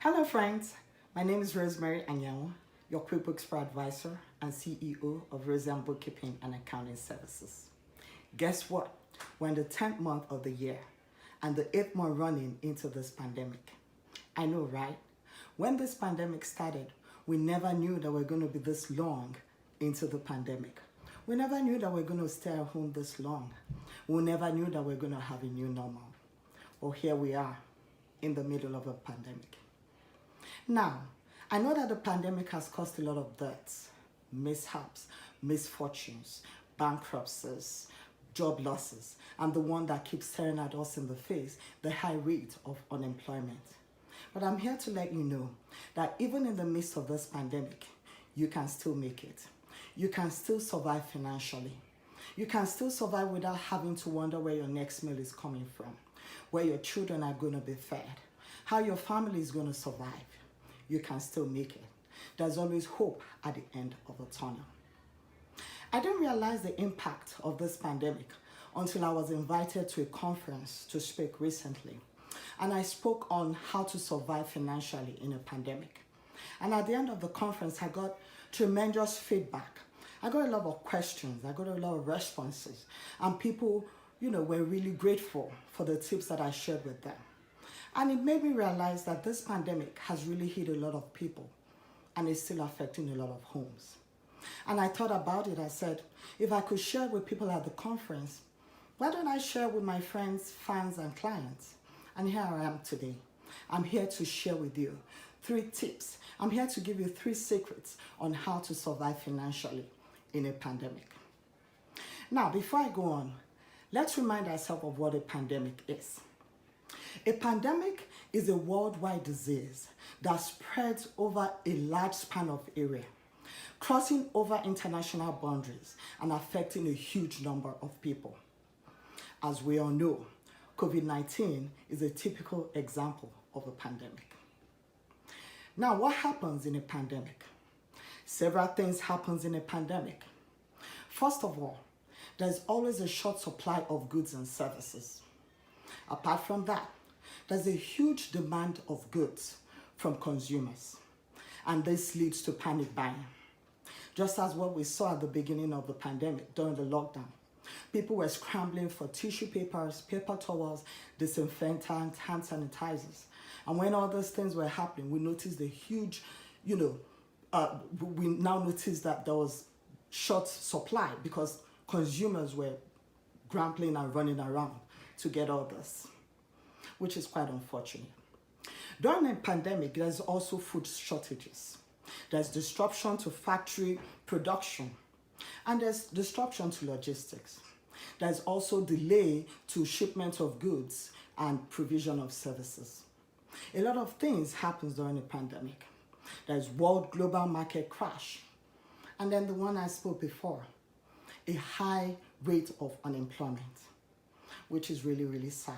Hello friends, my name is Rosemary Anyanwu, your QuickBooks Pro Advisor and CEO of Rosian Bookkeeping and Accounting Services. Guess what? We're in the 10th month of the year and the 8th month running into this pandemic. I know, right? When this pandemic started, we never knew that we're going to be this long into the pandemic. We never knew that we're going to stay at home this long. We never knew that we're going to have a new normal. Well, here we are in the middle of a pandemic. Now, I know that the pandemic has caused a lot of deaths, mishaps, misfortunes, bankruptcies, job losses, and the one that keeps staring at us in the face, the high rate of unemployment. But I'm here to let you know that even in the midst of this pandemic, you can still make it. You can still survive financially. You can still survive without having to wonder where your next meal is coming from, where your children are going to be fed, how your family is going to survive. You can still make it. There's always hope at the end of the tunnel. I didn't realize the impact of this pandemic until I was invited to a conference to speak recently. And I spoke on how to survive financially in a pandemic. And at the end of the conference, I got tremendous feedback. I got a lot of questions. I got a lot of responses. And people, were really grateful for the tips that I shared with them. And it made me realize that this pandemic has really hit a lot of people and it's still affecting a lot of homes. And I thought about it. I said, if I could share with people at the conference, why don't I share with my friends, fans, and clients? And here I am today. I'm here to share with you 3 tips. I'm here to give you 3 secrets on how to survive financially in a pandemic. Now, before I go on, let's remind ourselves of what a pandemic is. A pandemic is a worldwide disease that spreads over a large span of area, crossing over international boundaries and affecting a huge number of people. As we all know, COVID-19 is a typical example of a pandemic. Now, what happens in a pandemic? Several things happen in a pandemic. First of all, there's always a short supply of goods and services. Apart from that, there's a huge demand of goods from consumers, and this leads to panic buying. Just as what we saw at the beginning of the pandemic during the lockdown, people were scrambling for tissue papers, paper towels, disinfectants, hand sanitizers. And when all those things were happening, we noticed a huge, we now noticed that there was short supply because consumers were grappling and running around to get all this, which is quite unfortunate. During a pandemic, there's also food shortages. There's disruption to factory production, and there's disruption to logistics. There's also delay to shipment of goods and provision of services. A lot of things happen during a pandemic. There's world global market crash, and then the one I spoke before, a high rate of unemployment, which is really, really sad.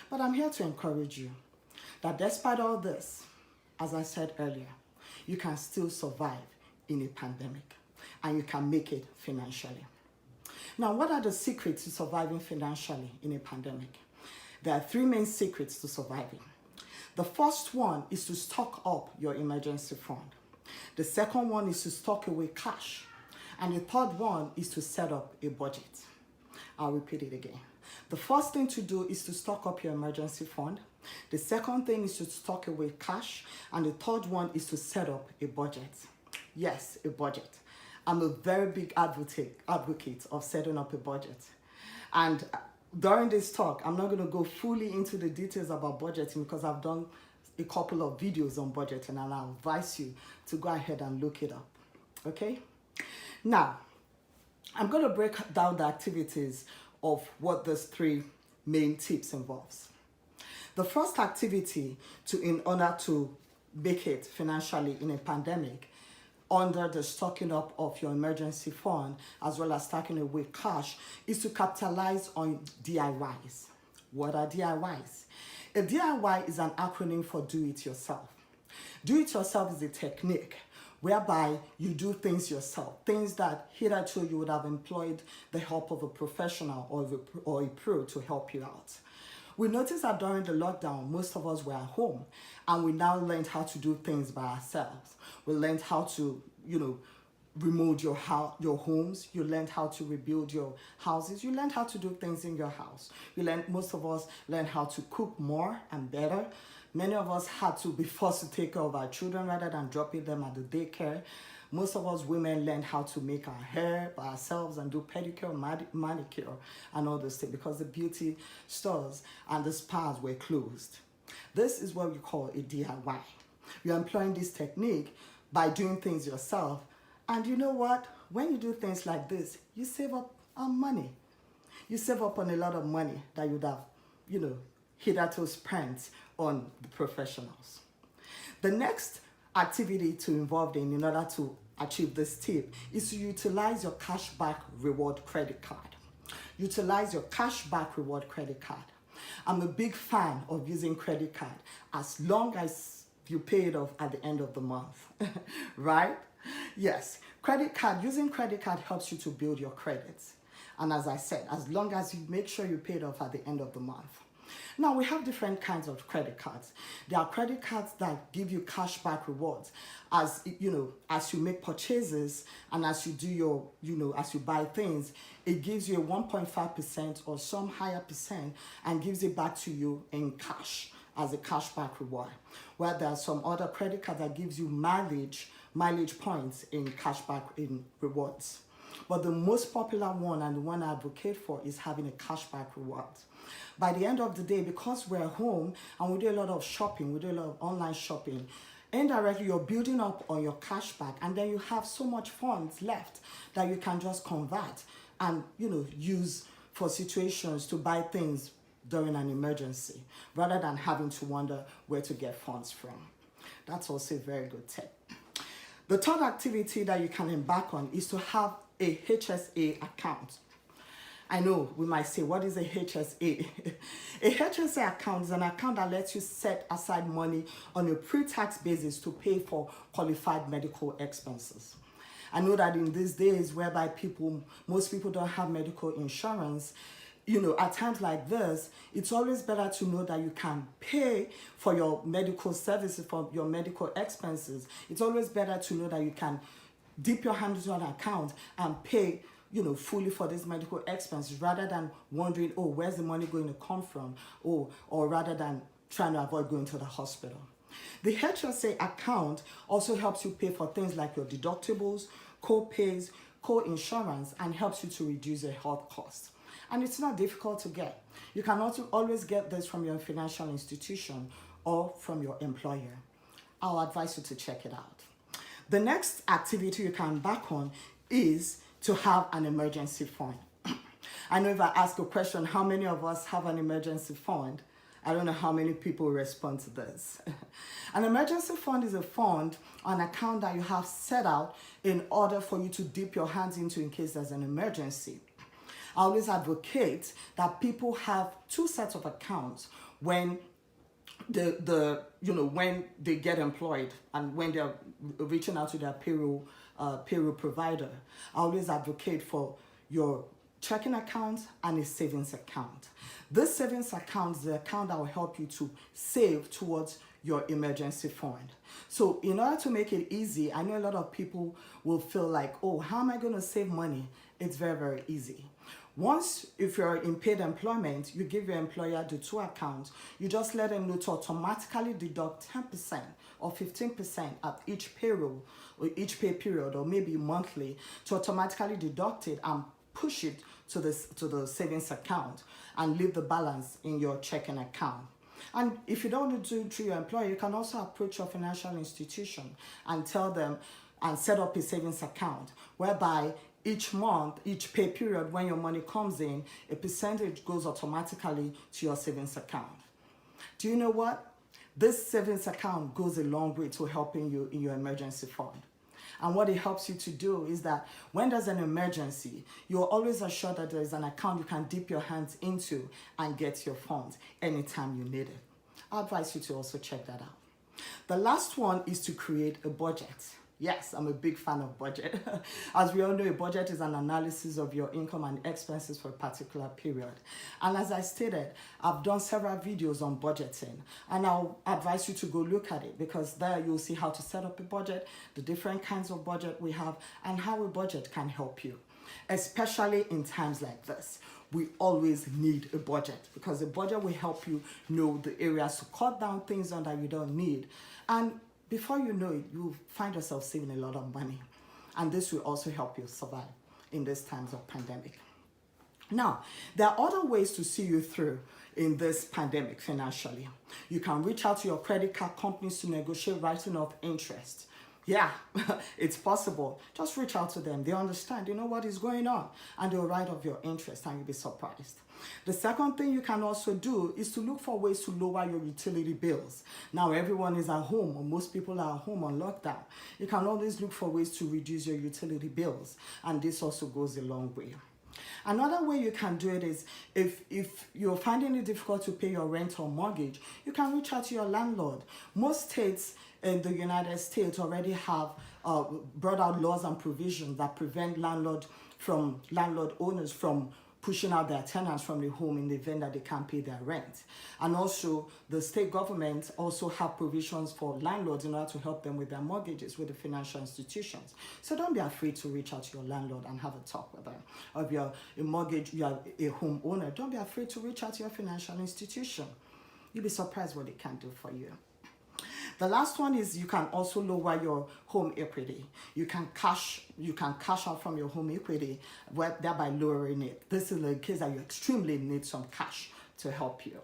But I'm here to encourage you that despite all this, as I said earlier, you can still survive in a pandemic and you can make it financially. Now, what are the secrets to surviving financially in a pandemic? There are 3 main secrets to surviving. The first one is to stock up your emergency fund. The second one is to stock away cash. And the third one is to set up a budget. I'll repeat it again. The first thing to do is to stock up your emergency fund. The second thing is to stock away cash. And the third one is to set up a budget. Yes, a budget. I'm a very big advocate of setting up a budget. And during this talk, I'm not going to go fully into the details about budgeting because I've done a couple of videos on budgeting and I'll advise you to go ahead and look it up. Okay? Now, I'm going to break down the activities of what these 3 main tips involves. The first activity in order to make it financially in a pandemic, under the stocking up of your emergency fund, as well as stocking away cash, is to capitalize on DIYs. What are DIYs? A DIY is an acronym for do-it-yourself. Do-it-yourself is a technique whereby you do things yourself, things that hitherto you would have employed the help of a professional or a pro to help you out. We noticed that during the lockdown, most of us were at home, and we now learned how to do things by ourselves. We learned how to, remold your your homes. You learned how to rebuild your houses. You learned how to do things in your house. Most of us learned how to cook more and better. Many of us had to be forced to take care of our children rather than dropping them at the daycare. Most of us women learned how to make our hair by ourselves and do pedicure, manicure, and all those things because the beauty stores and the spas were closed. This is what we call a DIY. You're employing this technique by doing things yourself. And you know what? When you do things like this, you save up on money. You save up on a lot of money that you'd have, hitherto spent on the professionals. The next activity to involve in order to achieve this tip is to utilize your cashback reward credit card. Utilize your cashback reward credit card. I'm a big fan of using credit card as long as you pay it off at the end of the month, right? Yes, using credit card helps you to build your credits. And as I said, as long as you make sure you pay it off at the end of the month. Now, we have different kinds of credit cards. There are credit cards that give you cashback rewards as you make purchases and as you do as you buy things, it gives you a 1.5% or some higher percent and gives it back to you in cash as a cashback reward. Where there are some other credit cards that gives you mileage points in cashback in rewards. But the most popular one and the one I advocate for is having a cashback reward. By the end of the day, because we're home and we do a lot of shopping, we do a lot of online shopping, indirectly you're building up on your cashback, and then you have so much funds left that you can just convert and use for situations to buy things during an emergency rather than having to wonder where to get funds from. That's also a very good tip. The third activity that you can embark on is to have a HSA account. I know we might say, what is a HSA? A HSA account is an account that lets you set aside money on a pre-tax basis to pay for qualified medical expenses. I know that in these days whereby most people don't have medical insurance, at times like this, it's always better to know that you can pay for your medical services, for your medical expenses. It's always better to know that you can dip your hand into an account and pay fully for these medical expenses rather than wondering, oh, where's the money going to come from? Or rather than trying to avoid going to the hospital. The HSA account also helps you pay for things like your deductibles, co-pays, co-insurance, and helps you to reduce your health costs. And it's not difficult to get. You can also always get this from your financial institution or from your employer. I'll advise you to check it out. The next activity you can embark on is to have an emergency fund. I know if I ask a question, how many of us have an emergency fund? I don't know how many people respond to this. An emergency fund is a fund, an account that you have set out in order for you to dip your hands into in case there's an emergency. I always advocate that people have two sets of accounts when when they get employed and when they're reaching out to their payroll provider. I always advocate for your checking account and a savings account. This savings account is the account that will help you to save towards your emergency fund. So in order to make it easy, I know a lot of people will feel like, oh, how am I going to save money? It's very, very easy. Once, if you're in paid employment, you give your employer the two accounts. You just let them know to automatically deduct 10% or 15% at each payroll or each pay period or maybe monthly to automatically deduct it and push it to the savings account and leave the balance in your checking account. And if you don't do it through your employer, you can also approach your financial institution and tell them and set up a savings account whereby each month, each pay period, when your money comes in, a percentage goes automatically to your savings account. Do you know what? This savings account goes a long way to helping you in your emergency fund. And what it helps you to do is that when there's an emergency, you're always assured that there's an account you can dip your hands into and get your funds anytime you need it. I advise you to also check that out. The last one is to create a budget. Yes, I'm a big fan of budget. As we all know, a budget is an analysis of your income and expenses for a particular period. And as I stated, I've done several videos on budgeting, and I'll advise you to go look at it, because there you'll see how to set up a budget, the different kinds of budget we have, and how a budget can help you. Especially in times like this, we always need a budget, because a budget will help you know the areas to cut down things on that you don't need. And before you know it, you'll find yourself saving a lot of money. And this will also help you survive in these times of pandemic. Now, there are other ways to see you through in this pandemic financially. You can reach out to your credit card companies to negotiate writing of interest. Yeah, it's possible. Just reach out to them. They understand, what is going on, and they'll write off your interest, and you'll be surprised. The second thing you can also do is to look for ways to lower your utility bills. Now, everyone is at home, or most people are at home on lockdown. You can always look for ways to reduce your utility bills, and this also goes a long way. Another way you can do it is, if you're finding it difficult to pay your rent or mortgage, you can reach out to your landlord. Most states in the United States already have brought out laws and provisions that prevent landlord owners from pushing out their tenants from the home in the event that they can't pay their rent. And also, the state government also have provisions for landlords in order to help them with their mortgages with the financial institutions. So don't be afraid to reach out to your landlord and have a talk with them. Or if you're a home owner, don't be afraid to reach out to your financial institution. You'll be surprised what they can do for you. The last one is, you can also lower your home equity. You can cash out from your home equity, thereby lowering it. This is the case that you extremely need some cash to help you.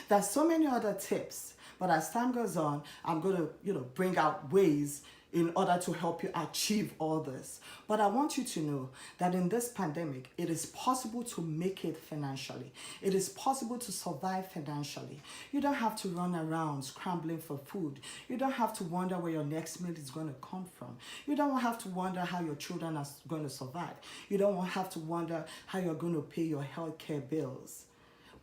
There's so many other tips, but as time goes on, I'm going to bring out ways in order to help you achieve all this. But I want you to know that in this pandemic, it is possible to make it financially. It is possible to survive financially. You don't have to run around scrambling for food. You don't have to wonder where your next meal is going to come from. You don't have to wonder how your children are going to survive. You don't have to wonder how you're going to pay your healthcare bills.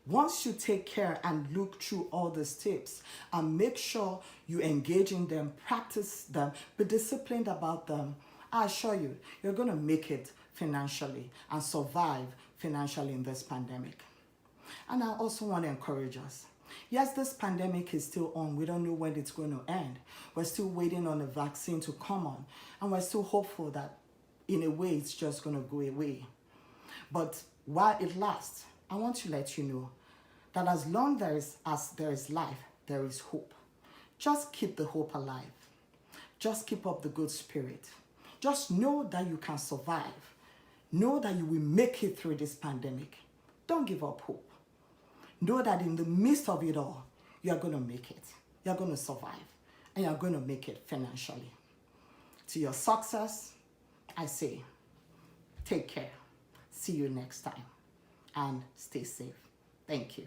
Once you take care and look through all these tips and make sure you engage in them, practice them, be disciplined about them, I assure you, you're going to make it financially and survive financially in this pandemic. And I also want to encourage us. Yes, this pandemic is still on. We don't know when it's going to end. We're still waiting on a vaccine to come on. And we're still hopeful that in a way it's just going to go away. But while it lasts, I want to let you know that as long as there is life, there is hope. Just keep the hope alive. Just keep up the good spirit. Just know that you can survive. Know that you will make it through this pandemic. Don't give up hope. Know that in the midst of it all, you're going to make it. You're going to survive. And you're going to make it financially. To your success, I say, take care. See you next time. And stay safe. Thank you.